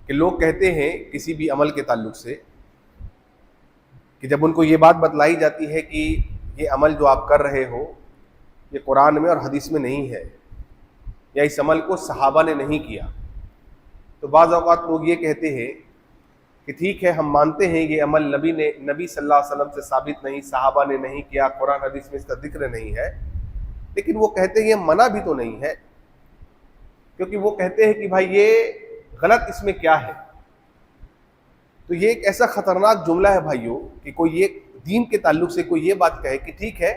کہ لوگ کہتے ہیں کسی بھی عمل کے تعلق سے کہ جب ان کو یہ بات بتلائی جاتی ہے کہ یہ عمل جو آپ کر رہے ہو یہ قرآن میں اور حدیث میں نہیں ہے، یا اس عمل کو صحابہ نے نہیں کیا، تو بعض اوقات لوگ یہ کہتے ہیں کہ ٹھیک ہے ہم مانتے ہیں یہ عمل نبی صلی اللہ علیہ وسلم سے ثابت نہیں، صحابہ نے نہیں کیا، قرآن حدیث میں اس کا ذکر نہیں ہے، لیکن وہ کہتے ہیں یہ منع بھی تو نہیں ہے، کیونکہ وہ کہتے ہیں کہ بھائی یہ غلط اس میں کیا ہے۔ تو یہ ایک ایسا خطرناک جملہ ہے بھائیوں کہ کوئی یہ دین کے تعلق سے کوئی یہ بات کہے کہ ٹھیک ہے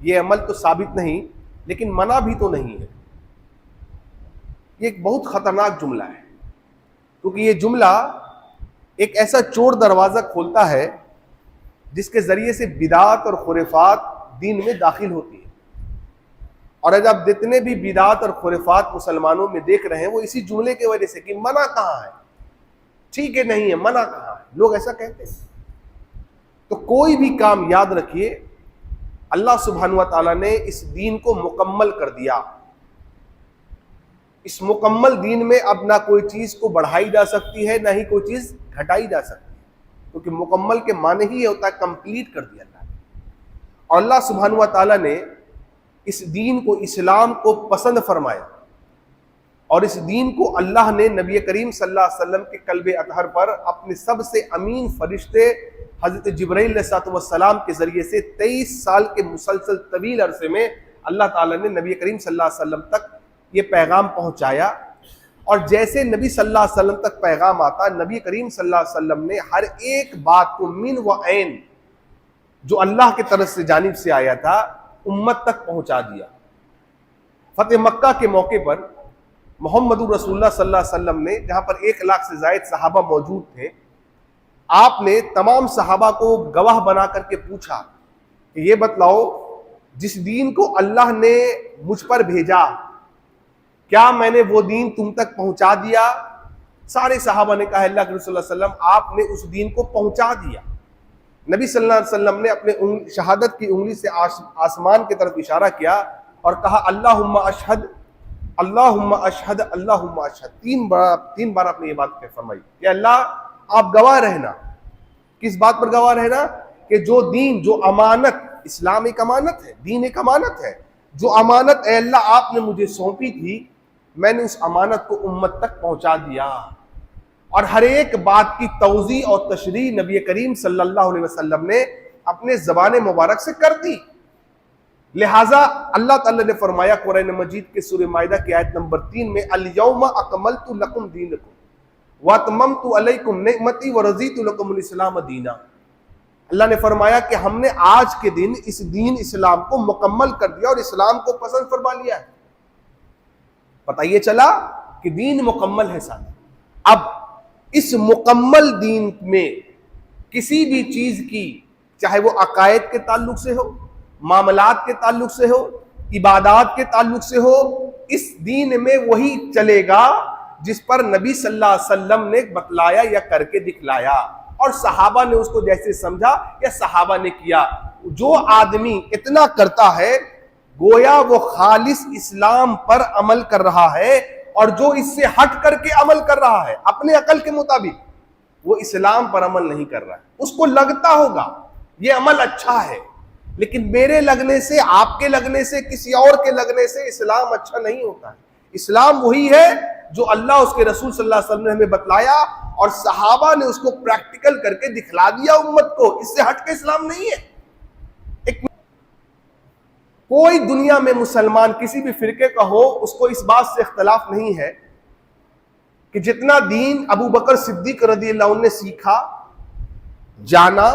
یہ عمل تو ثابت نہیں لیکن منع بھی تو نہیں ہے، یہ ایک بہت خطرناک جملہ ہے، کیونکہ یہ جملہ ایک ایسا چور دروازہ کھولتا ہے جس کے ذریعے سے بدعات اور خرافات دین میں داخل ہوتی ہے، اور آج آپ جتنے بھی بدعات اور خرافات مسلمانوں میں دیکھ رہے ہیں وہ اسی جملے کی وجہ سے کہ منع کہاں ہے، ٹھیک ہے نہیں ہے، منع کہاں ہے، لوگ ایسا کہتے ہیں۔ تو کوئی بھی کام یاد رکھیے اللہ سبحانہ و تعالیٰ نے اس دین کو مکمل کر دیا، اس مکمل دین میں اب نہ کوئی چیز کو بڑھائی جا سکتی ہے نہ ہی کوئی چیز گھٹائی جا سکتی ہے، کیونکہ مکمل کے معنی ہی یہ ہوتا ہے کمپلیٹ کر دیا اللہ نے۔ اور اللہ سبحانہ و تعالیٰ نے اس دین کو، اسلام کو پسند فرمایا، اور اس دین کو اللہ نے نبی کریم صلی اللہ علیہ وسلم کے قلب اطہر پر اپنے سب سے امین فرشتے حضرت جبرائیل علیہ السلام کے ذریعے سے 23 سال کے مسلسل طویل عرصے میں اللہ تعالیٰ نے نبی کریم صلی اللہ علیہ وسلم تک یہ پیغام پہنچایا، اور جیسے نبی صلی اللہ علیہ وسلم تک پیغام آتا، نبی کریم صلی اللہ علیہ وسلم نے ہر ایک بات کو من و عین جو اللہ کی طرف سے جانب سے آیا تھا امت تک پہنچا دیا۔ فتح مکہ کے موقع پر محمد رسول اللہ صلی اللہ علیہ وسلم نے، جہاں پر 1 لاکھ سے زائد صحابہ موجود تھے، آپ نے تمام صحابہ کو گواہ بنا کر کے پوچھا کہ یہ بتلاؤ جس دین کو اللہ نے مجھ پر بھیجا کیا میں نے وہ دین تم تک پہنچا دیا؟ سارے صحابہ نے کہا اللہ کے رسول صلی اللہ علیہ وسلم آپ نے اس دین کو پہنچا دیا۔ نبی صلی اللہ علیہ وسلم نے اپنے شہادت کی انگلی سے آسمان کی طرف اشارہ کیا اور کہا اللہم اشہد اللہم اشہد اللہم اشہد، 3 بار آپ نے یہ بات فرمائی کہ اللہ آپ گواہ رہنا۔ کس بات پر گواہ رہنا؟ کہ جو دین، جو امانت، اسلام ایک امانت ہے، دین ایک امانت ہے، جو امانت اے اللہ آپ نے مجھے سونپی تھی میں نے اس امانت کو امت تک پہنچا دیا، اور ہر ایک بات کی توضیح اور تشریح نبی کریم صلی اللہ علیہ وسلم نے اپنے زبان مبارک سے کر دی۔ لہٰذا اللہ تعالیٰ نے فرمایا قرآن مجید کے سورہ مائدہ کی آیت نمبر 3 میں الیوم اکملت لکم دینکم واتممت علیکم نعمتی ورضیت لکم الاسلام دینا۔ اللہ نے فرمایا کہ ہم نے آج کے دن اس دین اسلام کو مکمل کر دیا اور اسلام کو پسند فرما لیا ہے۔ پتہ یہ چلا کہ دین مکمل ہے ساتھ۔ اب اس مکمل دین میں کسی بھی چیز کی، چاہے وہ عقائد کے تعلق سے ہو، معاملات کے تعلق سے ہو، عبادات کے تعلق سے ہو، اس دین میں وہی چلے گا جس پر نبی صلی اللہ علیہ وسلم نے بتلایا یا کر کے دکھلایا، اور صحابہ نے اس کو جیسے سمجھا یا صحابہ نے کیا۔ جو آدمی اتنا کرتا ہے گویا وہ خالص اسلام پر عمل کر رہا ہے، اور جو اس سے ہٹ کر کے عمل کر رہا ہے اپنے عقل کے مطابق وہ اسلام پر عمل نہیں کر رہا ہے۔ اس کو لگتا ہوگا یہ عمل اچھا ہے، لیکن میرے لگنے سے، آپ کے لگنے سے، کسی اور کے لگنے سے اسلام اچھا نہیں ہوتا ہے۔ اسلام وہی ہے جو اللہ اس کے رسول صلی اللہ علیہ وسلم نے ہمیں بتلایا، اور صحابہ نے اس کو پریکٹیکل کر کے دکھلا دیا امت کو۔ اس سے ہٹ کے اسلام نہیں ہے۔ کوئی دنیا میں مسلمان کسی بھی فرقے کا ہو، اس کو اس بات سے اختلاف نہیں ہے کہ جتنا دین ابو بکر صدیق رضی اللہ عنہ نے سیکھا، جانا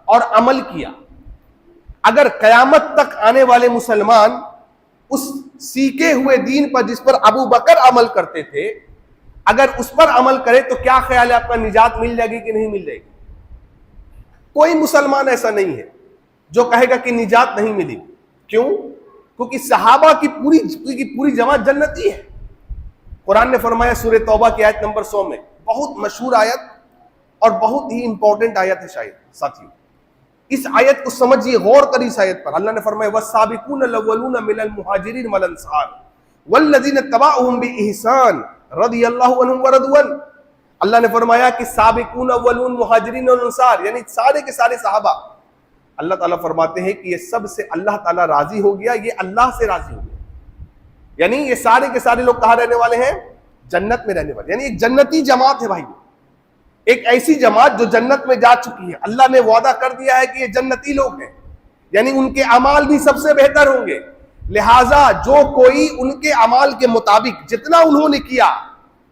اور عمل کیا، اگر قیامت تک آنے والے مسلمان اس سیکھے ہوئے دین پر جس پر ابو بکر عمل کرتے تھے اگر اس پر عمل کرے تو کیا خیال ہے آپ کا نجات مل جائے گی کہ نہیں مل جائے گی؟ کوئی مسلمان ایسا نہیں ہے جو کہے گا کہ نجات نہیں ملی۔ کیوں؟ کیونکہ صحابہ کی پوری جماعت جنتی ہے۔ قرآن نے فرمایا سورہ توبہ کی آیت نمبر 100 میں، بہت مشہور آیت اور بہت ہی امپورٹنٹ آیت ہے شاید ساتھیوں، اس آیت کو سمجھیے، غور کریے اس آیت پر۔ اللہ نے فرمایا والسابقون الاولون من المہاجرین والانصار والذین اتبعوهم بإحسان رضی اللہ عنہم ورضوا عنہ۔ اللہ نے فرمایا کہ سابقون اولون مہاجرین اور انصار، یعنی سارے کے سارے صحابہ، اللہ تعالیٰ فرماتے ہیں کہ یہ سب سے اللہ تعالیٰ راضی ہو گیا، یہ اللہ سے راضی ہو گیا. یعنی یہ سارے کے سارے لوگ کہاں رہنے والے ہیں؟ جنت میں رہنے والے. یعنی ایک جنتی جماعت ہے بھائی، ایک ایسی جماعت جو جنت میں جا چکی ہے. اللہ نے وعدہ کر دیا ہے کہ یہ جنتی لوگ ہیں، یعنی ان کے اعمال بھی سب سے بہتر ہوں گے. لہٰذا جو کوئی ان کے اعمال کے مطابق جتنا انہوں نے کیا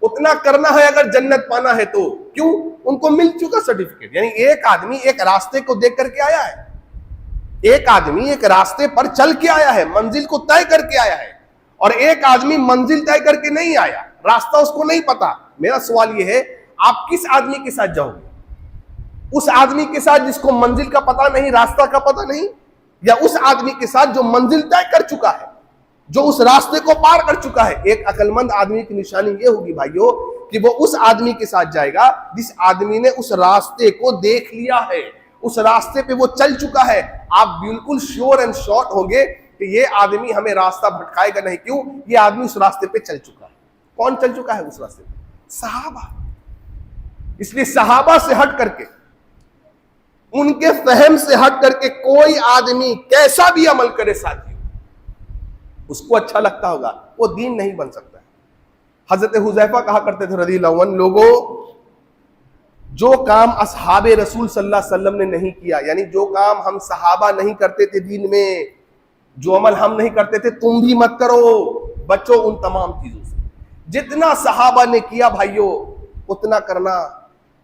اتنا کرنا ہے اگر جنت پانا ہے تو. کیوں؟ ان کو مل چکا سرٹیفکیٹ. یعنی ایک آدمی ایک راستے کو دیکھ کر کے آیا ہے، ایک آدمی ایک راستے پر چل کے آیا ہے، منزل کو طے کر کے آیا ہے، اور ایک آدمی منزل طے کر کے نہیں آیا، راستہ اس کو نہیں پتا. میرا سوال یہ ہے آپ کس آدمی کے ساتھ جاؤ گے؟ اس آدمی کے ساتھ جس کو منزل کا پتا نہیں، راستہ کا پتا نہیں، یا اس آدمی کے ساتھ جو منزل طے کر چکا ہے، جو اس راستے کو پار کر چکا ہے؟ ایک عقل مند آدمی کی نشانی یہ ہوگی بھائیو کہ وہ اس آدمی کے ساتھ جائے گا جس آدمی نے اس راستے کو دیکھ لیا ہے، اس راستے پہ وہ چل چکا ہے. آپ بالکل شیور اینڈ شورٹ ہوں گے کہ یہ آدمی ہمیں راستہ بھٹکائے گا نہیں. کیوں؟ یہ آدمی اس راستے پہ چل چکا ہے. کون چل چکا ہے اس راستے پہ؟ صحابہ. اس لیے صحابہ سے ہٹ کر کے، ان کے فہم سے ہٹ کر کے کوئی آدمی کیسا بھی عمل کرے ساتھی، اس کو اچھا لگتا ہوگا، وہ دین نہیں بن سکتا ہے. حضرت حذیفہ کہا کرتے تھے رضی اللہ عنہ، لوگوں جو کام اصحاب رسول صلی اللہ علیہ وسلم نے نہیں کیا، یعنی جو کام ہم صحابہ نہیں کرتے تھے دین میں، جو عمل ہم نہیں کرتے تھے تم بھی مت کرو، بچو ان تمام چیزوں سے. جتنا صحابہ نے کیا بھائیو اتنا کرنا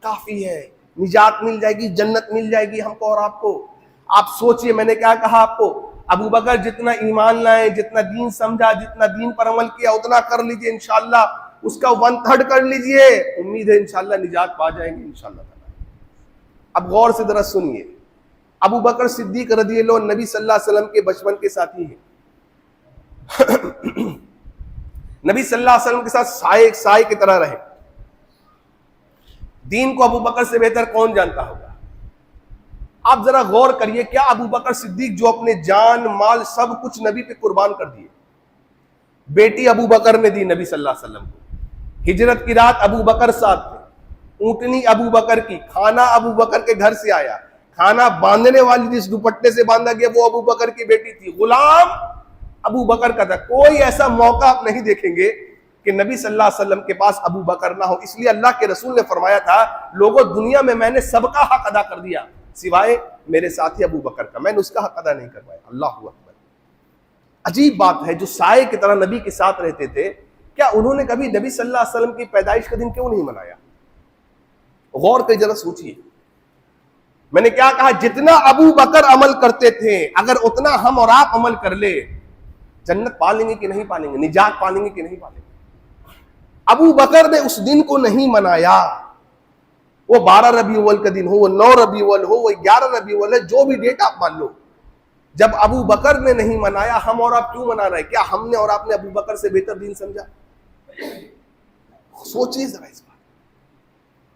کافی ہے. نجات مل جائے گی، جنت مل جائے گی ہم کو اور آپ کو. آپ سوچئے، میں نے کیا کہا آپ کو، ابو بکر جتنا ایمان لائے، جتنا دین سمجھا، جتنا دین پر عمل کیا اتنا کر لیجئے انشاءاللہ. اس کا 1/3 کر لیجئے، امید ہے انشاءاللہ نجات پا جائیں گے انشاءاللہ. اب غور سے ذرا سنیے، ابو بکر صدیق رضی اللہ عنہ نبی صلی اللہ علیہ وسلم کے بچپن کے ساتھی ہیں. نبی صلی اللہ علیہ وسلم کے ساتھ سائے کی طرح رہے. دین کو ابو بکر سے بہتر کون جانتا ہوگا؟ آپ ذرا غور کریے، کیا ابو بکر صدیق جو اپنے جان مال سب کچھ نبی پہ قربان کر دیے، بیٹی ابو بکر نے دی نبی صلی اللہ علیہ وسلم کو، ہجرت کی رات ابو بکر ساتھ تھے، اونٹنی ابو بکر کی، کھانا ابو بکر کے گھر سے آیا، کھانا باندھنے والی جس دوپٹے سے باندھا گیا وہ ابو بکر کی بیٹی تھی، غلام ابو بکر کا تھا. کوئی ایسا موقع آپ نہیں دیکھیں گے کہ نبی صلی اللہ علیہ وسلم کے پاس ابو بکر نہ ہو. اس لیے اللہ کے رسول نے فرمایا تھا، لوگوں دنیا میں نے سب کا حق ادا کر دیا سوائے میرے ساتھی ابو بکر کا، میں نے اس کا حق ادا نہیں کروایا. اللہ اکبر. عجیب بات ہے، جو سائے کی طرح نبی کے ساتھ رہتے تھے، کیا انہوں نے کبھی نبی صلی اللہ علیہ وسلم کی پیدائش کا دن کیوں نہیں منایا؟ غور کر ذرا سوچئے. میں نے کیا کہا، جتنا ابو بکر عمل کرتے تھے اگر اتنا ہم اور آپ عمل کر لے، جنت پا لیں گے کہ نہیں پا لیں گے؟ نجات پا لیں گے کہ نہیں پا لیں گے؟ ابو بکر نے اس دن کو نہیں منایا. وہ 12 ربیع الاول کا دن ہو، وہ 9 ربیع الاول ہو، وہ 11 ربیع الاول ہے، جو بھی ڈیٹ آپ مان لو، جب ابو بکر نے نہیں منایا، ہم اور آپ کیوں منا رہے؟ کیا ہم نے اور آپ نے ابو بکر سے بہتر دین سمجھا؟ سوچیے ذرا اس بات.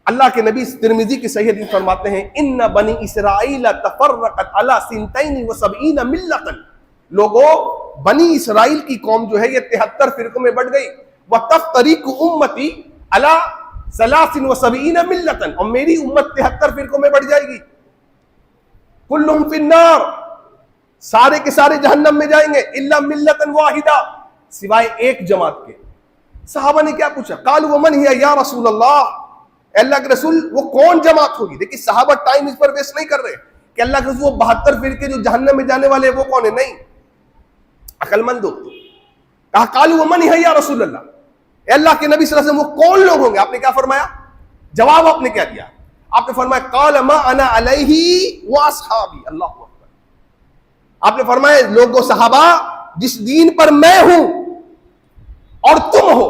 اللہ کے نبی ترمذی کی صحیح حدیث فرماتے ہیں، ان بنی اسرائیل تفرقت علی 72 ملۃ. لوگوں، بنی اسرائیل کی قوم جو ہے یہ 73 فرقوں میں بٹ گئی. وتفترق امتی علی 73 ملۃ، اور میری امت 73 فرقوں میں بٹ جائے گی. کلہم فی النار، سارے کے سارے جہنم میں جائیں گے، الا ملۃ واحدہ، سوائے ایک جماعت کے. صحابہ نے کیا پوچھا؟ قالوا ومن ہی یا رسول اللہ، اللہ کے رسول وہ کون جماعت ہوگی؟ دیکھیے صحابہ ٹائم اس پر ویسٹ نہیں کر رہے کہ اللہ کے رسول وہ 72 فرقے جو جہنم میں جانے والے وہ کون ہے. نہیں، عقل مند ہو. کہا قالوا ومن ہی یا رسول اللہ، اللہ کے نبی صلی اللہ علیہ وسلم وہ کون لوگ ہوں گے؟ آپ نے کیا فرمایا؟ جواب آپ نے کیا دیا؟ آپ نے فرمایا قال ما انا علیہ واصحابی. اللہ اکبر. آپ نے فرمایا لوگوں صحابہ جس دین پر میں ہوں اور تم ہو،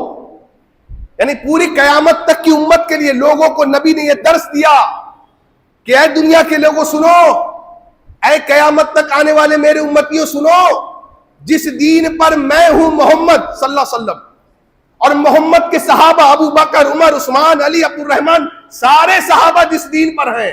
یعنی پوری قیامت تک کی امت کے لیے لوگوں کو نبی نے یہ درس دیا کہ اے دنیا کے لوگوں سنو، اے قیامت تک آنے والے میرے امتیوں سنو، جس دین پر میں ہوں محمد صلی اللہ علیہ وسلم اور محمد کے صحابہ ابو بکر، عمر، عثمان، علی، عبد الرحمن، سارے صحابہ جس دین پر ہیں،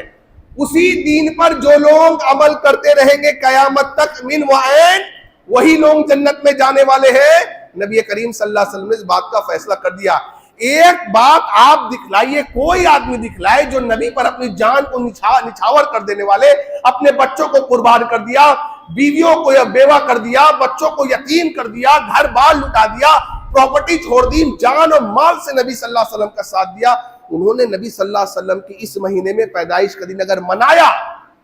اسی دین پر جو لوگ عمل کرتے رہیں گے قیامت تک من وعین، وہی لوگ جنت میں جانے والے ہیں. نبی کریم صلی اللہ علیہ وسلم نے اس بات کا فیصلہ کر دیا. ایک بات آپ دکھلائیے, کوئی آدمی دکھلائے جو نبی پر اپنی جان کو نچھاور کر دینے والے, اپنے بچوں کو قربان کر دیا, بیویوں کو یا بیوہ کر دیا, بچوں کو یتیم کر دیا, گھر بار لٹا دیا, پراپرٹی چھوڑ دی, جان اور مال سے نبی صلی اللہ علیہ وسلم کا ساتھ دیا. انہوں نے نبی صلی اللہ علیہ وسلم کی اس مہینے میں پیدائش کا دن اگر منایا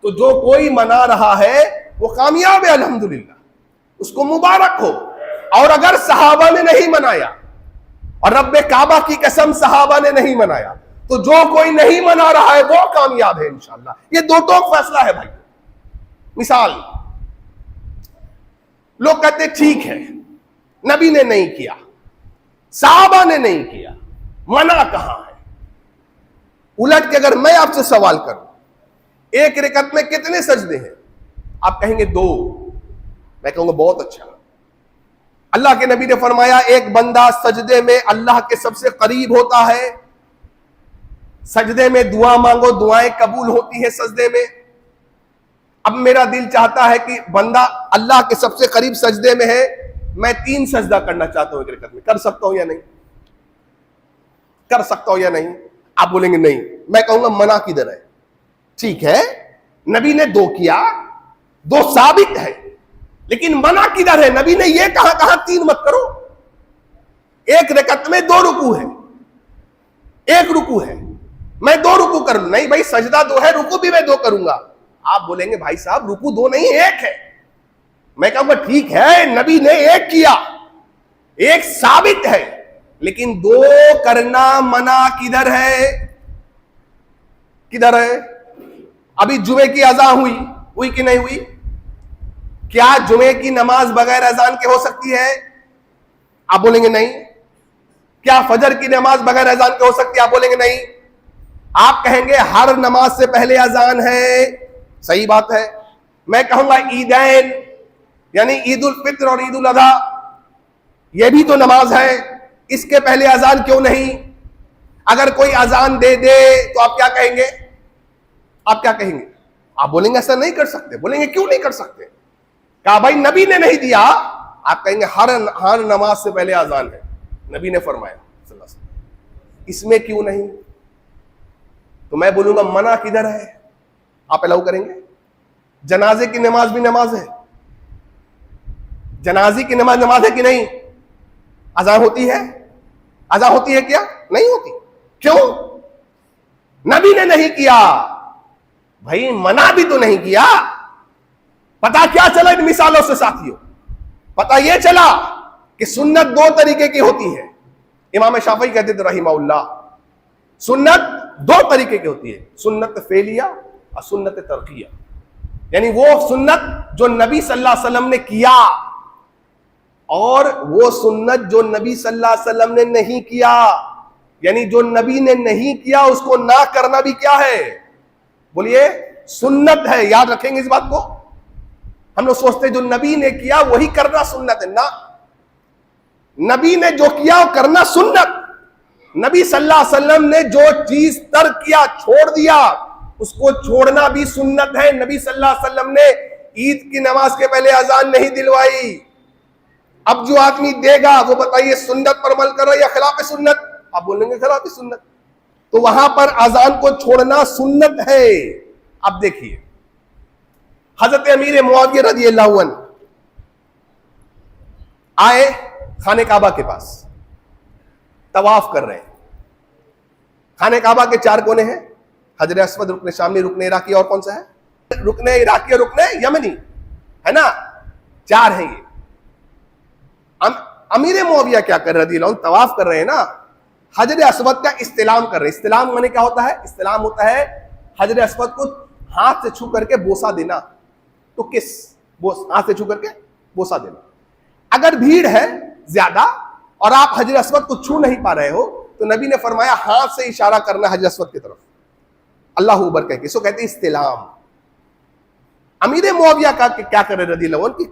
تو جو کوئی منا رہا ہے وہ کامیاب ہے الحمدللہ, اس کو مبارک ہو. اور اگر صحابہ نے نہیں منایا, اور رب کعبہ کی قسم صحابہ نے نہیں منایا, تو جو کوئی نہیں منا رہا ہے وہ کامیاب ہے انشاءاللہ. یہ دو ٹوک فیصلہ ہے بھائی. مثال, لوگ کہتے ٹھیک ہے نبی نے نہیں کیا, صحابہ نے نہیں کیا, منع کہاں ہے؟ الٹ کے اگر میں آپ سے سوال کروں ایک رکعت میں کتنے سجدے ہیں, آپ کہیں گے 2, میں کہوں گا بہت اچھا. اللہ کے نبی نے فرمایا ایک بندہ سجدے میں اللہ کے سب سے قریب ہوتا ہے, سجدے میں دعا مانگو دعائیں قبول ہوتی ہیں سجدے میں. اب میرا دل چاہتا ہے کہ بندہ اللہ کے سب سے قریب سجدے میں ہے, میں 3 سجدہ کرنا چاہتا ہوں ایک رکعت میں, کر سکتا ہوں یا نہیں؟ کر سکتا ہوں یا نہیں؟ آپ بولیں گے نہیں. میں کہوں گا منع کدھر ہے؟ ٹھیک ہے نبی نے 2 کیا, 2 ثابت ہے, لیکن منع کدھر ہے؟ نبی نے یہ کہا 3 مت کرو. ایک رکعت میں 2 رکوع ہے, 1 رکوع ہے, میں 2 رکوع کروں. نہیں بھائی سجدہ 2 ہے, رکوع بھی میں 2 کروں گا. آپ بولیں گے بھائی صاحب رکوع 2 نہیں 1 ہے. میں کہوں گا ٹھیک ہے نبی نے 1 کیا, 1 ثابت ہے, لیکن 2 کرنا منع کدھر ہے؟ کدھر ہے؟ ابھی جمعے کی اذان ہوئی کہ نہیں ہوئی؟ کیا جمعے کی نماز بغیر اذان کے ہو سکتی ہے؟ آپ بولیں گے نہیں. کیا فجر کی نماز بغیر اذان کے ہو سکتی ہے؟ آپ بولیں گے نہیں. آپ کہیں گے ہر نماز سے پہلے اذان ہے, صحیح بات ہے. میں کہوں گا عیدین یعنی عید الفطر اور عید الاضحیٰ یہ بھی تو نماز ہے, اس کے پہلے اذان کیوں نہیں؟ اگر کوئی اذان دے دے تو آپ کیا کہیں گے؟ آپ کیا کہیں گے؟ آپ بولیں گے ایسا نہیں کر سکتے. بولیں گے کیوں نہیں کر سکتے؟ کہا بھائی نبی نے نہیں دیا. آپ کہیں گے ہر نماز سے پہلے اذان ہے, نبی نے فرمایا صلی اللہ علیہ وسلم, اس میں کیوں نہیں؟ تو میں بولوں گا منع کدھر ہے؟ آپ الاؤ کریں گے؟ جنازے کی نماز بھی نماز ہے, جنازے کی نماز ہے کہ نہیں؟ اذان ہوتی ہے؟ اذان ہوتی ہے کیا؟ نہیں ہوتی. کیوں؟ نبی نے نہیں کیا. بھائی منع بھی تو نہیں کیا. پتا کیا چلا ان مثالوں سے ساتھیوں؟ پتا یہ چلا کہ سنت 2 طریقے کی ہوتی ہے. امام شافعی کہتے تھے رحمہ اللہ, سنت 2 طریقے کی ہوتی ہے, سنت فعلیہ اور سنت ترکیہ. یعنی وہ سنت جو نبی صلی اللہ علیہ وسلم نے کیا اور وہ سنت جو نبی صلی اللہ علیہ وسلم نے نہیں کیا. یعنی جو نبی نے نہیں کیا اس کو نہ کرنا بھی کیا ہے؟ بولیے سنت ہے. یاد رکھیں گے اس بات کو. ہم لوگ سوچتے جو نبی نے کیا وہی کرنا سنت ہے. نہ, نبی نے جو کیا وہ کرنا سنت. نبی صلی اللہ علیہ وسلم نے جو چیز ترک کیا, چھوڑ دیا, اس کو چھوڑنا بھی سنت ہے. نبی صلی اللہ علیہ وسلم نے عید کی نماز کے پہلے اذان نہیں دلوائی. اب جو آدمی دے گا وہ بتائیے سنت پر عمل کر رہا ہے یا خلاف سنت؟ آپ بولیں گے خلاف سنت. تو وہاں پر اذان کو چھوڑنا سنت ہے. اب دیکھیے حضرت امیر معاویہ رضی اللہ عنہ آئے خانہ کعبہ کے پاس, طواف کر رہے ہیں. خانہ کعبہ کے 4 کونے ہیں, حجر اسود, رکن شامی, رکن عراقی, اور کون سا ہے؟ رکن عراقی اور رکن یمنی ہے نا, 4 ہیں یہ. امیر معاویہ کیا کر رہے ہیں؟ طواف کر رہے ہیں نا, حجر اسود کا استلام کر رہے ہیں. استلام معنی کیا ہوتا ہے؟ استلام ہوتا ہے حجر اسود کو ہاتھ سے چھو کر کے بوسہ دینا. تو کس ہاتھ سے چھو کر کے بوسہ دینا. اگر بھیڑ ہے زیادہ اور آپ حجر اسود کو چھو نہیں پا رہے ہو تو نبی نے فرمایا ہاتھ سے اشارہ کرنا حجر اسود کی طرف, اللہ اکبر کہہ کے. اس کو کہتے ہیں استلام. امیر معاویہ کا کیا کر رہے رضی اللہ عنہ کی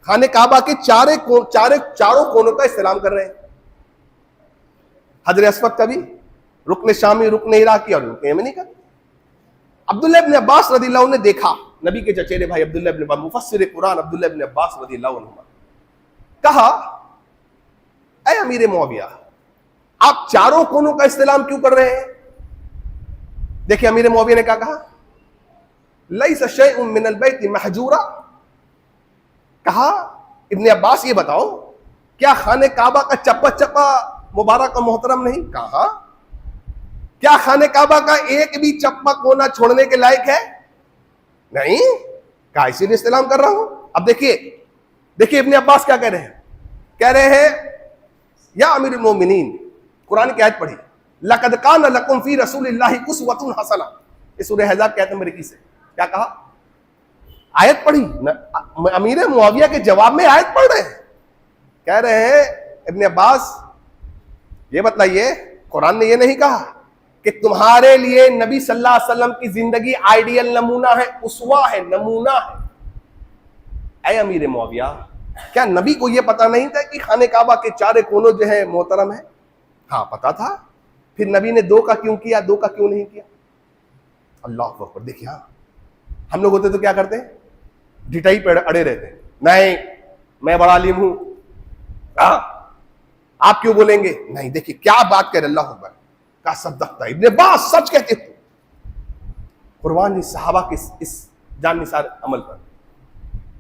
خانہ کعبہ کے چاروں کونوں کا استلام کر رہے ہیں. حجر اسود کا بھی, رکن شامی, رکن عراقی اور رکن یمنی کا. عبداللہ ابن عباس رضی اللہ عنہ نے دیکھا, نبی کے چچیرے بھائی عبداللہ ابن عباس, مفسر قرآن عبداللہ ابن عباس رضی اللہ عنہ, کہا اے امیر معاویہ آپ چاروں کونوں کا استعلام کیوں کر رہے ہیں؟ دیکھیں امیر معاویہ نے کیا کہا، لیس شیء من البیت محجورا، کہا ابن عباس یہ بتاؤ کیا خانہ کعبہ کا چپا چپا مبارک و محترم نہیں؟ کہا کیا خانہ کعبہ کا ایک بھی چپا کونا چھوڑنے کے لائق ہے؟ نہیں، کہا اسی لیے استعلام کر رہا ہوں۔ اب دیکھیے ابن عباس کیا کہہ رہے ہیں، کہہ رہے ہیں یا امیر المومنین، قرآن کی آیت پڑھی، لقد کان لکم فی رسول اللہ اسوۃ حسنہ، اس سورہ احزاب کی آیت نمبر 21 سے کیا کہا؟ آیت پڑھی، امیر معاویہ کے جواب میں آیت پڑھ رہے ہیں، کہہ رہے ہیں ابن عباس یہ بتلائیے قرآن نے یہ نہیں کہا کہ تمہارے لیے نبی صلی اللہ علیہ وسلم کی زندگی آئیڈیل نمونہ ہے، اسوہ ہے، نمونہ ہے؟ اے امیر معاویہ، کیا نبی کو یہ پتا نہیں تھا کہ خانہ کعبہ کے چارے کونوں جو ہے محترم ہے؟ ہاں پتا تھا، پھر نبی نے دو کا کیوں کیا، دو کا کیوں نہیں کیا؟ اللہ اکبر۔ دیکھیے ہاں، ہم لوگ ہوتے تو کیا کرتے ہیں، ڈٹائی پہ اڑے رہتے ہیں، نہیں میں بڑا عالم ہوں، آپ کیوں بولیں گے؟ نہیں، دیکھیے کیا بات کر اللہ اکبر، کا صدقتا، ابن عباس سچ کہتے تھے، قربان صحابہ کے اس جان نثار عمل پر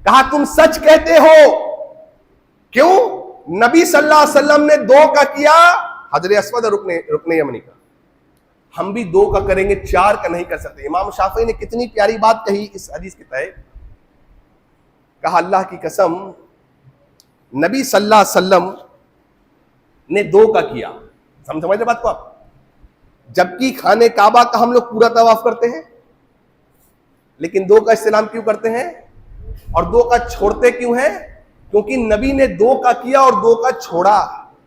کہا تم سچ کہتے ہو، کیوں؟ نبی صلی اللہ علیہ وسلم نے دو کا کیا، حجر اسود اور رکن یمنی کا، ہم بھی دو کا کریں گے، چار کا نہیں کر سکتے۔ امام شافعی نے کتنی پیاری بات کہی اس حدیث کے تحت، کہا اللہ کی قسم نبی صلی اللہ علیہ وسلم نے دو کا کیا، سمجھے بات کو آپ، جبکہ خانہ کعبہ کا ہم لوگ پورا طواف کرتے ہیں، لیکن دو کا استعلام کیوں کرتے ہیں اور دو کا چھوڑتے کیوں ہیں؟ کیونکہ نبی نے دو کا کیا اور دو کا چھوڑا۔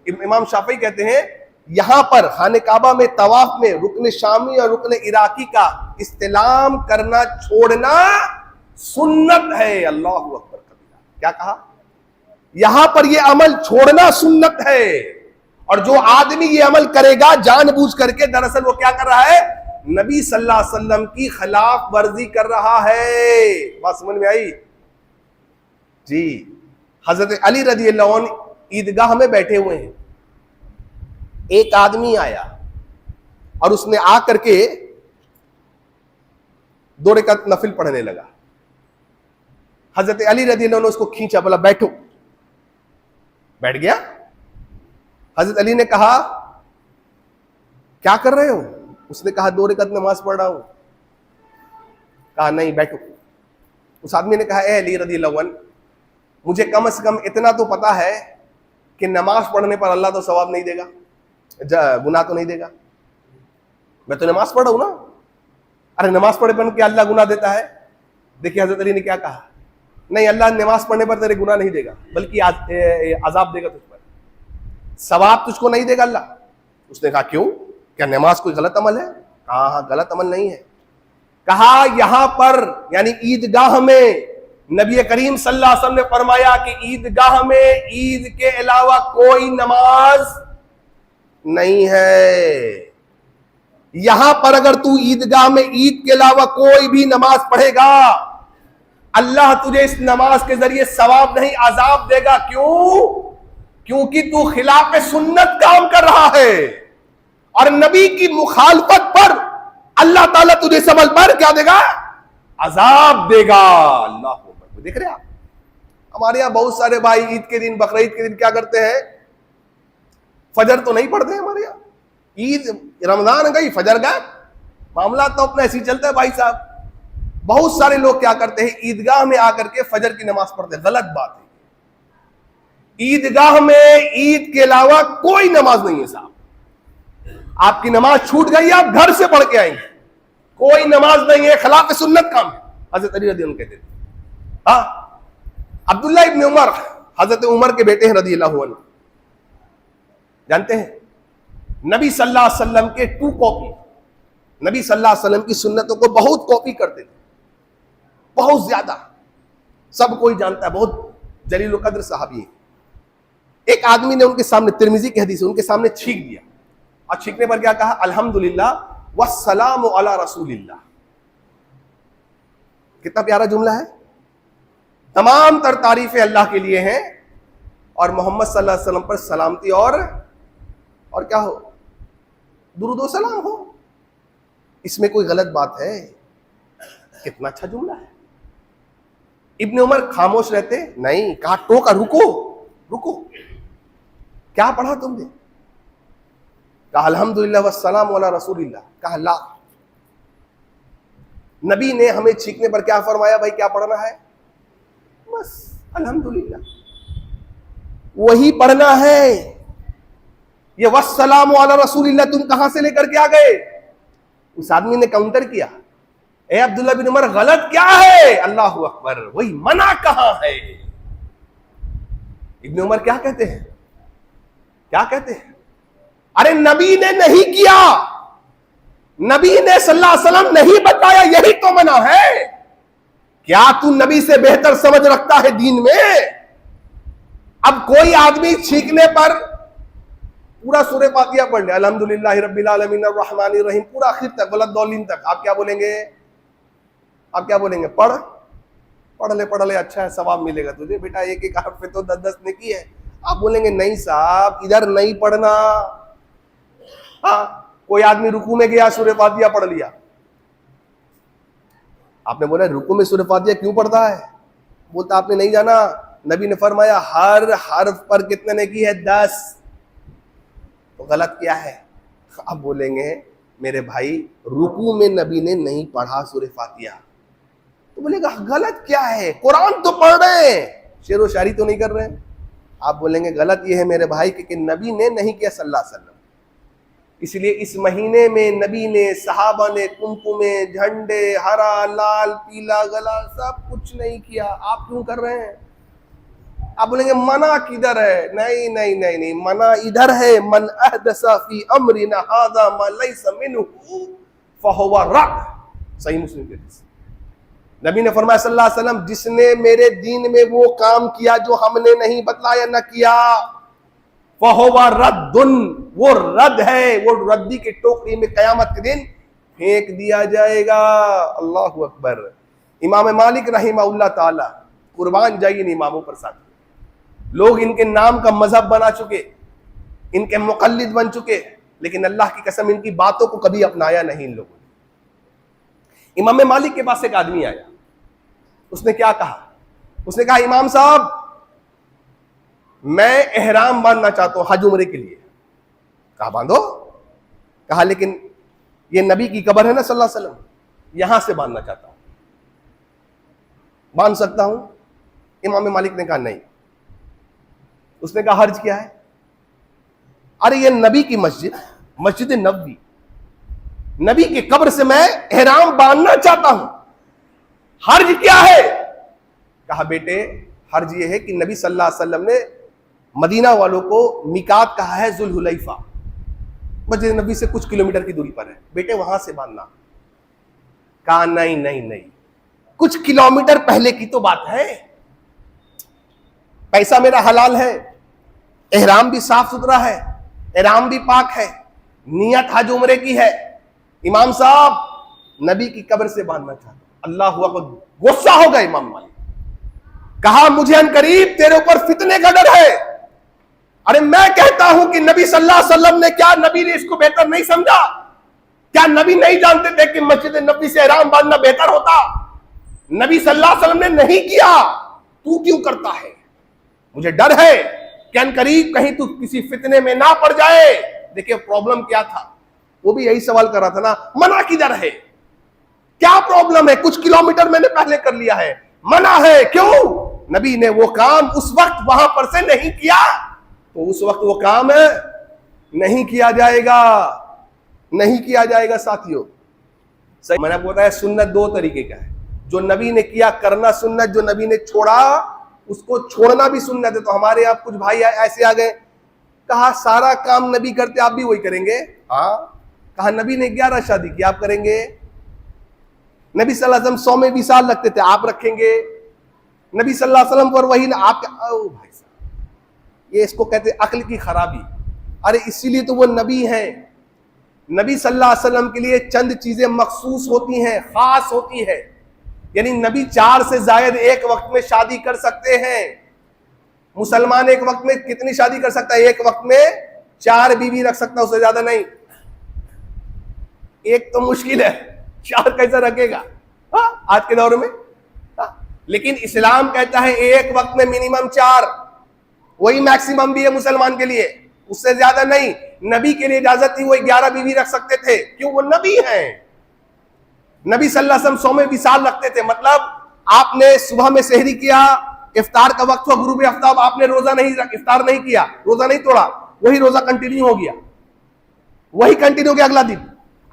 امام شافعی کہتے ہیں یہاں پر خانہ کعبہ میں طواف میں رکن شامی اور رکن عراقی کا استعلام کرنا چھوڑنا سنت ہے۔ اللہ اکبر کبیرہ، کیا کہا؟ یہاں پر یہ عمل چھوڑنا سنت ہے، اور جو آدمی یہ عمل کرے گا جان بوجھ کر کے، دراصل وہ کیا کر رہا ہے؟ نبی صلی اللہ علیہ وسلم کی خلاف ورزی کر رہا ہے۔ بات سمجھ میں آئی؟ جی، حضرت علی رضی اللہ عنہ عیدگاہ میں بیٹھے ہوئے ہیں، ایک آدمی آیا اور اس نے آ کر کے 2 رکعت نفل پڑھنے لگا۔ حضرت علی رضی اللہ عنہ اس کو کھینچا، بولا بیٹھو، بیٹھ گیا۔ حضرت علی نے کہا کیا کر رہے ہو؟ اس نے کہا 2 رکعت نماز پڑھ رہا ہوں۔ کہا نہیں بیٹھو۔ اس آدمی نے کہا اے علی رضی اللہ عنہ، مجھے کم از کم اتنا تو پتا ہے کہ نماز پڑھنے پر اللہ تو ثواب نہیں دے گا، گناہ تو نہیں دے گا، میں تو نماز پڑھ رہا ہوں نا۔ ارے نماز پڑھنے پر کیا اللہ گناہ دیتا ہے؟ دیکھیے حضرت علی نے کیا کہا، نہیں اللہ نماز پڑھنے پر تیرے گناہ نہیں دے گا، بلکہ عذاب دے گا تجھ پر، ثواب تجھ کو نہیں دے گا اللہ۔ اس نے کہا کیوں؟ کیا نماز کوئی غلط عمل ہے؟ کہا ہاں غلط عمل نہیں ہے۔ کہا یہاں پر یعنی عیدگاہ میں نبی کریم صلی اللہ علیہ وسلم نے فرمایا کہ عیدگاہ میں عید کے علاوہ کوئی نماز نہیں ہے۔ یہاں پر اگر تو عیدگاہ میں عید کے علاوہ کوئی بھی نماز پڑھے گا، اللہ تجھے اس نماز کے ذریعے ثواب نہیں عذاب دے گا۔ کیوں؟ کیونکہ تو خلاف سنت کام کر رہا ہے، اور نبی کی مخالفت پر اللہ تعالیٰ تجھے اس عمل پر کیا دے گا؟ عذاب دے گا۔ اللہ اکبر۔ دیکھ رہے آپ ہمارے یہاں بہت سارے بھائی عید کے دن، بقرعید کے دن کیا کرتے ہیں؟ فجر تو نہیں پڑھتے ہیں ہمارے یہاں، عید رمضان گئی فجر گئے، معاملہ تو اپنا ایسے ہی چلتا ہے بھائی صاحب۔ بہت سارے لوگ کیا کرتے ہیں عیدگاہ میں آ کر کے فجر کی نماز پڑھتے ہیں، غلط بات ہے۔ عیدگاہ میں عید کے علاوہ کوئی نماز نہیں ہے صاحب، آپ کی نماز چھوٹ گئی، آپ گھر سے پڑھ کے آئیں گے، کوئی نماز نہیں ہے، خلاف سنت کام ہے۔ حضرت علی رضی اللہ عنہ کہتے تھے۔ ہاں، عبداللہ ابن عمر حضرت عمر کے بیٹے ہیں رضی اللہ عنہ، جانتے ہیں نبی صلی اللہ علیہ وسلم کے 2 کاپی، نبی صلی اللہ علیہ وسلم کی سنتوں کو بہت کاپی کرتے تھے، بہت زیادہ، سب کوئی جانتا ہے، بہت جلیل القدر صحابی ہے۔ ایک آدمی نے ان کے سامنے، ترمذی کی حدیث ہے، ان کے سامنے چھینک دیا، اور چھینکنے پر کیا کہا؟ الحمدللہ والسلام علی رسول اللہ۔ کتنا پیارا جملہ ہے، تمام تر تعریفیں اللہ کے لیے ہیں، اور محمد صلی اللہ علیہ وسلم پر سلامتی اور کیا ہو؟ درود و سلام ہو. اس میں کوئی غلط بات ہے؟ کتنا اچھا جملہ ہے. ابن عمر خاموش رہتے نہیں، کہا ٹوکا، رکو رکو، کیا پڑھا تم نے؟ کہا الحمدللہ والسلام علی رسول اللہ. کہا لا، نبی نے ہمیں چھینکنے پر کیا فرمایا بھائی کیا پڑھنا ہے؟ بس الحمدللہ وہی پڑھنا ہے. یہ والسلام علی رسول اللہ تم کہاں سے لے کر کے آ گئے؟ اس آدمی نے کاؤنٹر کیا، اے عبداللہ بن عمر غلط کیا ہے؟ اللہ اکبر، وہی منع کہاں ہے؟ ابن عمر کیا کہتے ہیں؟ کیا کہتے ہیں؟ ارے نبی نے نہیں کیا، نبی نے صلی اللہ علیہ وسلم نہیں بتایا، یہی تو منع ہے. کیا تو نبی سے بہتر سمجھ رکھتا ہے دین میں؟ اب کوئی آدمی چھینکنے پر پورا سورہ فاتحہ پڑھ لے، الحمدللہ رب العالمین الرحمن الرحیم، پورا آخر تک وللضالین تک، آپ کیا بولیں گے؟ آپ کیا بولیں گے؟ پڑھ لے اچھا ہے، ثواب ملے گا تجھے بیٹا، ایک ایک حرف پہ تو 10 نیکی ہے. آپ بولیں گے نہیں صاحب ادھر نہیں پڑھنا. ہاں کوئی آدمی رکوع میں گیا سورہ فاتحہ پڑھ لیا، آپ نے بولا رکوع میں سورہ فاتحہ کیوں پڑھتا ہے؟ بولتا آپ نے نہیں جانا، نبی نے فرمایا ہر حرف پر کتنے نیکی ہے؟ 10. تو غلط کیا ہے؟ آپ بولیں گے میرے بھائی رکوع میں نبی نے نہیں پڑھا سورہ فاتحہ. تو بولے گا غلط کیا ہے؟ قرآن تو پڑھ رہے ہیں، شعر و شاعری تو نہیں کر رہے ہیں. آپ بولیں گے غلط یہ ہے میرے بھائی کہ نبی نے نہیں کیا صلی اللہ علیہ وسلم. اس لیے اس مہینے میں نبی نے، صحابہ نے کمکمے، جھنڈے، ہرا لال پیلا گلا سب کچھ نہیں کیا. آپ کیوں کر رہے ہیں؟ آپ بولیں گے منع کدھر ہے؟ نہیں نہیں نہیں نہیں، منع ادھر ہے، من احدث فی امرنا ھذا ما لیس منہ فہو رد. صحیح مسلم کے حدیث. نبی نے فرمایا صلی اللہ علیہ وسلم جس نے میرے دین میں وہ کام کیا جو ہم نے نہیں بتلایا نہ کیا، فہو رد، وہ رد ہے، وہ ردی کی ٹوکری میں قیامت کے دن پھینک دیا جائے گا. اللہ اکبر. امام مالک رحمہ اللہ تعالی، قربان جائیے ان اماموں پر ساتھ. لوگ ان کے نام کا مذہب بنا چکے، ان کے مقلد بن چکے، لیکن اللہ کی قسم ان کی باتوں کو کبھی اپنایا نہیں ان لوگوں نے. امام مالک کے پاس ایک آدمی آیا، اس نے کیا کہا؟ اس نے کہا امام صاحب میں احرام باندھنا چاہتا ہوں حج عمرے کے لیے. کہا باندھو. کہا لیکن یہ نبی کی قبر ہے نا صلی اللہ علیہ وسلم، یہاں سے باندھنا چاہتا ہوں، باندھ سکتا ہوں؟ امام مالک نے کہا نہیں. اس نے کہا حرج کیا ہے؟ ارے یہ نبی کی مسجد، مسجد نبوی، نبی کی قبر سے میں احرام باندھنا چاہتا ہوں، حرج کیا ہے؟ کہا بیٹے حرج یہ ہے کہ نبی صلی اللہ علیہ وسلم نے مدینہ والوں کو میقات کہا ہے ذوالحلیفہ، مسجد نبی سے کچھ کلومیٹر کی دوری پر ہے، بیٹے وہاں سے باندھنا. کہا نہیں نہیں نہیں، کچھ کلومیٹر پہلے کی تو بات ہے، پیسہ میرا حلال ہے، احرام بھی صاف ستھرا ہے، احرام بھی پاک ہے، نیت حج عمرے کی ہے. امام صاحب نبی کی قبر سے باندھنا چاہتا ہوں. اللہ اکبر. غصہ ہو گئے امام مالک. کہا مجھے ان قریب تیرے اوپر فتنے کا ڈر ہے. ارے میں کہتا ہوں کہ نبی صلی اللہ علیہ وسلم نے کیا نبی نے اس کو بہتر نہیں سمجھا؟ کیا نبی نہیں جانتے تھے کہ مسجد نبی سے احرام باندھنا بہتر ہوتا؟ نبی صلی اللہ علیہ وسلم نے نہیں کیا، تو کیوں کرتا ہے؟ مجھے ڈر ہے کہ ان قریب کہیں تو کسی فتنے میں نہ پڑ جائے. دیکھیں پرابلم کیا تھا، وہ بھی یہی سوال کر رہا تھا نا، منع کدھر ہے؟ کیا پرابلم ہے؟ کچھ کلومیٹر میں نے پہلے کر لیا ہے، منع ہے. کیوں؟ نبی نے وہ کام اس وقت وہاں پر سے نہیں کیا، تو اس وقت وہ کام نہیں کیا جائے گا، نہیں کیا جائے گا. ساتھیوں میں نے آپ کو بتایا سنت دو طریقے کا ہے، جو نبی نے کیا کرنا سنت، جو نبی نے چھوڑا اس کو چھوڑنا بھی سنت ہے. تو ہمارے آپ کچھ بھائی ایسے آ گئے، کہا سارا کام نبی کرتے آپ بھی وہی کریں گے. ہاں. کہا نبی نے 11 شادی کی آپ کریں گے، نبی صلی اللہ علیہ وسلم 100 میں 20 سال رکھتے تھے آپ رکھیں گے، نبی صلی اللہ علیہ وسلم پر وہی آپ بھائی صاحب یہ اس کو کہتے عقل کی خرابی. ارے اسی لیے تو وہ نبی ہیں. نبی صلی اللہ علیہ وسلم کے لیے چند چیزیں مخصوص ہوتی ہیں، خاص ہوتی ہے. یعنی نبی 4 سے زائد ایک وقت میں شادی کر سکتے ہیں. مسلمان ایک وقت میں کتنی شادی کر سکتا ہے؟ ایک وقت میں 4 بیوی رکھ سکتا ہے، اس سے زیادہ نہیں. ایک تو مشکل ہے، 4 کیسا رکھے گا آج کے دور میں؟ لیکن اسلام کہتا ہے ایک وقت میں منیمم 4، وہی میکسیمم بھی ہے مسلمان کے لیے، اس سے زیادہ نہیں۔ نبی کے لیے اجازت تھی، وہ 11 بیوی رکھ سکتے تھے، کیوں؟ وہ نبی ہیں۔ نبی صلی اللہ علیہ وسلم صوم وصال رکھتے تھے، مطلب آپ نے صبح میں سحری کیا، افطار کا وقت ہوا، غروب آفتاب آپ نے روزہ نہیں افطار نہیں کیا، روزہ نہیں توڑا، وہی روزہ کنٹینیو ہو گیا، وہی کنٹینیو ہو گیا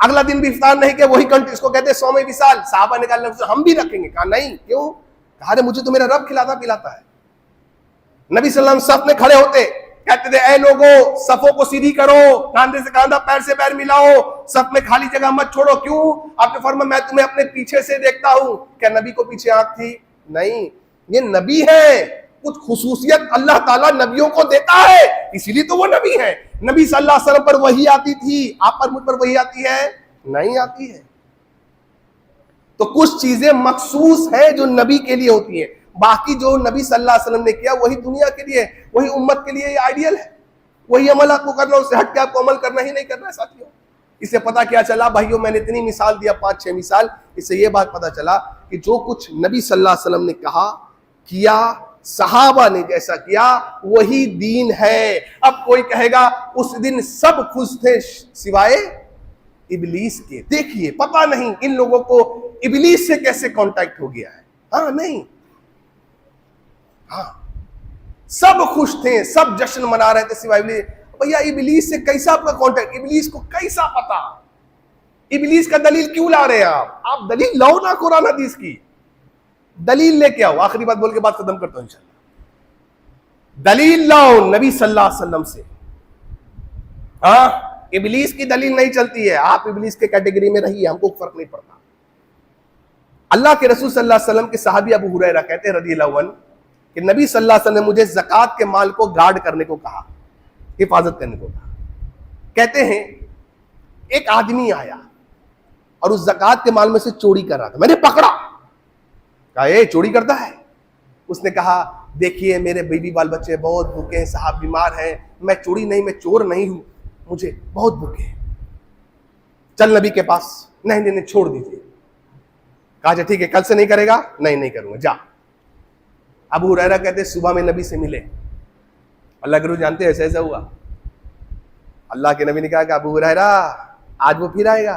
اگلا دن بھی افطار نہیں کیا، وہی کنٹینیو، اس کو کہتے ہیں صوم وصال۔ صحابہ نے کہا ہم بھی رکھیں گے، کہا نہیں، کیوں؟ کہا مجھے تو میرا رب کھلاتا پلاتا ہے۔ نبی صلی اللہ علیہ وسلم صف میں کھڑے ہوتے، کہتے تھے اے لوگوں صفوں کو سیدھی کرو، کاندھے سے کاندھا پیر سے پیر ملاؤ، صف میں خالی جگہ مت چھوڑو، کیوں؟ آپ نے فرمایا میں تمہیں اپنے پیچھے سے دیکھتا ہوں۔ کیا نبی کو پیچھے آنکھ تھی؟ نہیں، یہ نبی ہے، کچھ خصوصیت اللہ تعالیٰ نبیوں کو دیتا ہے، اسی لیے تو وہ نبی ہے۔ نبی صلی اللہ علیہ وسلم پر وحی آتی تھی، آپ پر مجھ پر وحی آتی ہے؟ نہیں آتی ہے۔ تو کچھ چیزیں مخصوص ہیں جو نبی کے لیے ہوتی ہیں، باقی جو نبی صلی اللہ علیہ وسلم نے کیا وہی دنیا کے لیے، وہی امت کے لیے آئیڈیل ہے، وہی عمل آپ کو کرنا، اس سے ہٹ کے آپ کو عمل کرنا ہی نہیں کرنا ہے ساتھیوں۔ اس سے پتہ کیا چلا بھائیوں، میں نے اتنی مثال دیا 5-6 مثال، اس سے یہ بات پتہ چلا کہ جو کچھ نبی صلی اللہ علیہ وسلم نے کہا کیا، صحابہ نے جیسا کیا، وہی دین ہے۔ اب کوئی کہے گا اس دن سب خوش تھے سوائے ابلیس کے، دیکھیے پتہ نہیں ان لوگوں کو ابلیس سے کیسے کانٹیکٹ ہو گیا ہے۔ ہاں نہیں، ہاں سب خوش تھے، سب جشن منا رہے تھے سوائے ابلیس۔ بھیا ابلیس سے کیسا آپ کا کانٹیکٹ؟ ابلیس کو کیسا پتا؟ ابلیس کا دلیل کیوں لا رہے ہیں آپ دلیل لاؤ نا قرآن حدیث کی، دلیل لے کے آؤ۔ آخری بات بول کے بات ختم کرتا ہوں انشاءاللہ، دلیل لاؤ نبی صلی اللہ علیہ وسلم سے۔ ہاں ابلیس کی دلیل نہیں چلتی ہے، آپ ابلیس کے کیٹیگری میں رہیے، ہم کو فرق نہیں پڑتا۔ اللہ کے رسول صلی اللہ علیہ وسلم کے صحابی ابو ہریرہ کہتے ہیں رضی اللہ عنہ کہ نبی صلی اللہ علیہ وسلم نے مجھے زکوٰۃ کے مال کو گارڈ کرنے کو کہا، حفاظت کرنے کو کہا۔ کہتے ہیں ایک آدمی آیا اور اس زکوٰۃ کے مال میں سے چوری کر رہا تھا، میں نے پکڑا، کہا اے چوری کرتا ہے؟ اس نے کہا دیکھیے میرے بیوی بال بچے بہت بھوکے ہیں، صاحب بیمار ہیں، میں چوری نہیں، میں چور نہیں ہوں، مجھے بہت بھوکے ہیں، چل نبی کے پاس۔ نہیں چھوڑ دیجیے۔ کہا اچھا ٹھیک ہے، کل سے نہیں کرے گا؟ نہیں کروں گا، جا۔ ابو ہریرہ کہتے صبح میں نبی سے ملے، اللہ کے رسول جانتے ہیں ایسا ایسا ہوا۔ اللہ کے نبی نے کہا کہ ابو ہریرہ آج وہ پھر آئے گا؟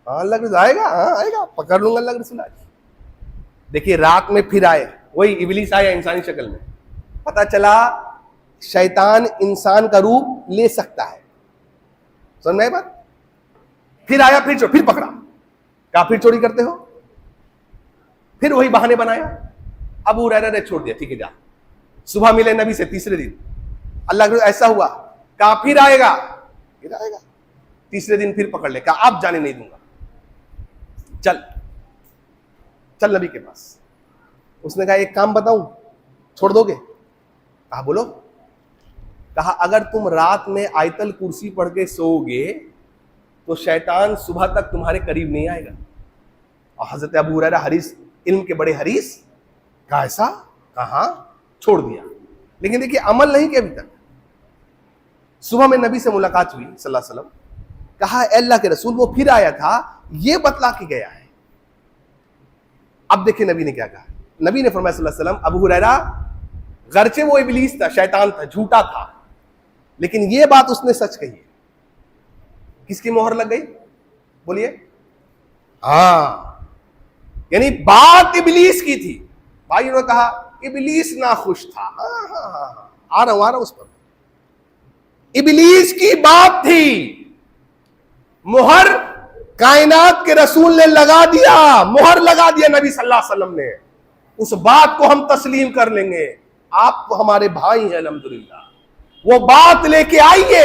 ہاں اللہ کے رسول آئے گا، ہاں آئے گا، پکڑ لوں گا اللہ کے رسول آج۔ دیکھیے رات میں پھر آئے، وہی ابلیس آیا انسانی شکل میں۔ پتہ چلا شیطان انسان کا روپ لے سکتا ہے، سمجھ میں بات؟ پھر آیا، پھر پکڑا، کہا پھر چوری کرتے ہو؟ پھر وہی بہانے بنایا۔ ابو ہریرہ نے چھوڑ دیا، ٹھیک ہے جا۔ صبح ملے نبی سے تیسرے دن، اللہ کے ایسا ہوا، کہا پھر آئے گا، تیسرے دن پھر پکڑ لے، کہا اب جانے نہیں دوں گا، چل نبی کے پاس۔ اس نے کہا ایک کام بتاؤں، چھوڑ دو گے؟ کہا بولو۔ کہا اگر تم رات میں آیت الکرسی پڑھ کے سو گے تو شیطان صبح تک تمہارے قریب نہیں آئے گا۔ اور حضرت ابو ہریرہ حریص، علم کے بڑے حریص، کہا ایسا؟ کہا ہاں، چھوڑ دیا۔ لیکن دیکھیے عمل نہیں کیا ابھی تک۔ صبح میں نبی سے ملاقات ہوئی صلی اللہ علیہ وسلم، کہا اے اللہ کے رسول وہ پھر آیا تھا، یہ بتلا کے گیا ہے۔ اب دیکھیں نبی نے کیا کہا۔ نبی نے فرمایا صلی اللہ علیہ وسلم ابو ہریرہ گرچہ وہ ابلیس تھا، شیطان تھا، جھوٹا تھا، لیکن یہ بات اس نے سچ کہی ہے۔ کس کی مہر لگ گئی؟ بولیے۔ ہاں یعنی بات ابلیس کی تھی۔ بھائی نے کہا ابلیس ناخوش تھا، ہاں آ رہا ہوں اس پر۔ ابلیس کی بات تھی، مہر کائنات کے رسول نے لگا دیا، مہر لگا دیا نبی صلی اللہ علیہ وسلم نے، اس بات کو ہم تسلیم کر لیں گے۔ آپ کو ہمارے بھائی ہیں الحمدللہ، وہ بات لے کے آئیے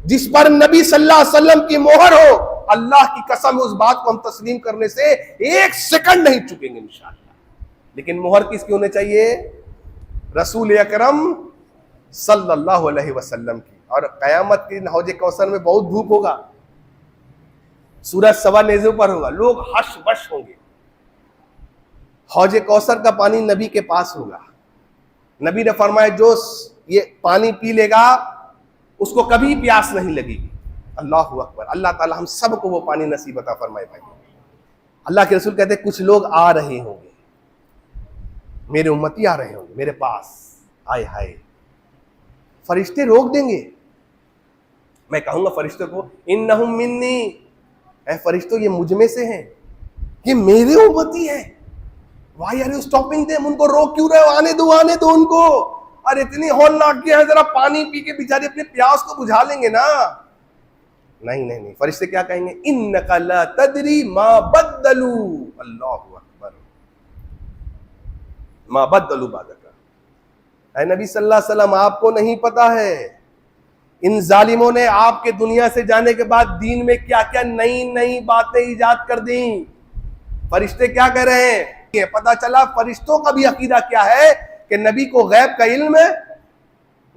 جس پر نبی صلی اللہ علیہ وسلم کی مہر ہو، اللہ کی قسم اس بات کو ہم تسلیم کرنے سے ایک سیکنڈ نہیں چکیں گے انشاءاللہ۔ لیکن مہر کس کی ہونے چاہیے؟ رسول اکرم صلی اللہ علیہ وسلم کی۔ اور قیامت کی حوض کوثر میں بہت دھوپ ہوگا، سورج سوا نیزوں پر ہوگا، لوگ ہش بش ہوں گے، حوض کوثر کا پانی نبی کے پاس ہوگا۔ نبی نے فرمایا جو یہ پانی پی لے گا اس کو کبھی پیاس نہیں لگے گی، اللہ اکبر. اللہ تعالی ہم سب کو وہ پانی نصیب عطا فرمائے. بھائی اللہ کے رسول کہتے ہیں کچھ لوگ آ رہے ہوں گے، میرے امتی آ رہے ہوں گے میرے پاس. آئے ہائے، فرشتے روک دیں گے. میں کہوں گا فرشتوں کو انہم منی، اے فرشتوں یہ مجھ میں سے ہیں، یہ میرے امتی ہیں. Why are you stopping them؟ ان کو روک کیوں رہے ہو؟ آنے دو ان کو. اور اتنی ہولناک کیا ہے، ذرا پانی پی کے بیچارے اپنے پیاس کو بجھا لیں گے نا. نہیں، فرشتے کیا کہیں گے؟ انک لا تدری ما بدلوا. اللہ اکبر. ما بدلوا بعدک. اے نبی صلی اللہ علیہ وسلم آپ کو نہیں پتا ہے ان ظالموں نے آپ کے دنیا سے جانے کے بعد دین میں کیا کیا نئی باتیں ایجاد کر دیں. فرشتے کیا کہہ رہے ہیں؟ پتا چلا فرشتوں کا بھی عقیدہ کیا ہے کہ نبی کو غیب کا علم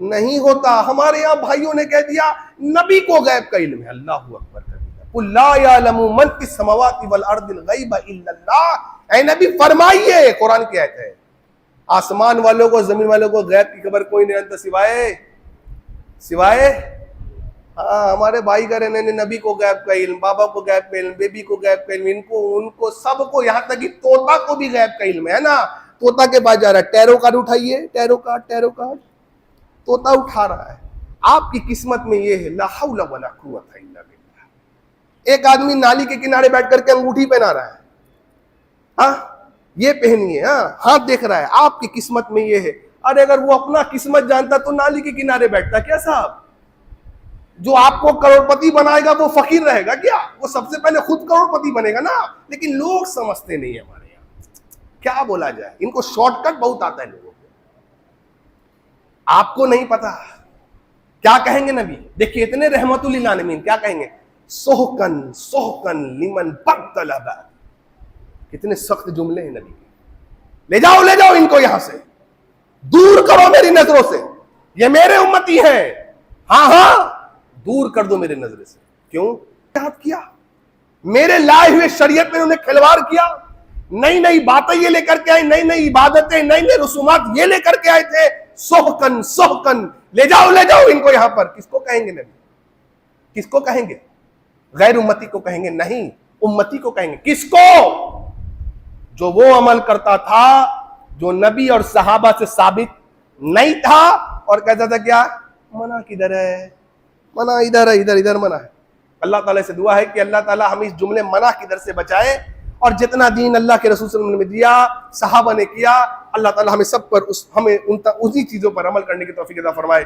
نہیں ہوتا. ہمارے یہاں بھائیوں نے کہہ دیا نبی کو غیب کا علم ہے. اللہ اکبر. قل لا یعلم من فی السماوات والارض الغیب الا اللہ. اے نبی فرمائیے، قرآن کی آیت ہے، آسمان والوں کو زمین والوں کو غیب کی خبر کوئی نہیں جانتا سوائے ہمارے بھائی کہہ رہے ہیں نبی کو غیب کا علم، بابا کو غیب کا علم، بیبی کو غیب کا علم، ان کو سب کو، یہاں تک کہ طوطا کو بھی غیب کا علم ہے نا. طوطا کے پاس جا رہا ہے، ٹیرو کارڈ اٹھائیے، ٹیرو کارڈ طوطا اٹھا رہا ہے. آپ کی قسمت میں یہ ہے لا حول ولا قوت الا باللہ. ایک آدمی نالی کے کنارے بیٹھ کر کے انگوٹھی پہنا رہا ہے، ہاں یہ پہنیے، ہاتھ دیکھ رہا ہے. آپ کی قسمت میں یہ ہے. ارے اگر وہ اپنا قسمت جانتا تو نالی کے کنارے بیٹھتا کیا صاحب؟ جو آپ کو کروڑپتی بنائے گا وہ فقیر رہے گا کیا؟ وہ سب سے پہلے خود کروڑپتی بنے گا نا. لیکن لوگ سمجھتے نہیں ہمارے یہاں. کیا بولا جائے، ان کو شارٹ کٹ بہت آتا ہے لوگوں کو. آپ کو نہیں پتا کیا کہیں گے نبی. دیکھیے اتنے رحمت للعالمین کیا کہیں گے؟ سحقن لمن بدل بعد. کتنے سخت جملے ہیں نبی کے. لے جاؤ ان کو یہاں سے، دور کرو میری نظروں سے، یہ میرے امتی ہیں. ہاں دور کر دو میرے نظر سے. کیوں کیا؟ میرے لائے ہوئے شریعت میں انہوں نے کھلواڑ کیا. نئی باتیں یہ لے کر کے آئے، نئی عبادتیں، نئی رسومات یہ لے کر کے آئے تھے. سحقن لے جاؤ ان کو یہاں پر. کس کو کہیں گے نبی؟ کس کو کہیں گے؟ غیر امتی کو کہیں گے؟ نہیں، امتی کو کہیں گے. کس کو؟ جو وہ عمل کرتا تھا جو نبی اور صحابہ سے ثابت نہیں تھا، اور کہتا تھا کیا؟ منع کدھر ہے؟ منع ادھر منع ہے. اللہ تعالیٰ سے دعا ہے کہ اللہ تعالیٰ ہمیں اس جملے منع کدھر سے بچائے، اور جتنا دین اللہ کے رسول صلی اللہ علیہ وسلم نے دیا، صحابہ نے کیا، اللہ تعالیٰ ہمیں سب پر ہمیں اسی چیزوں پر عمل کرنے کی توفیق عطا فرمائے.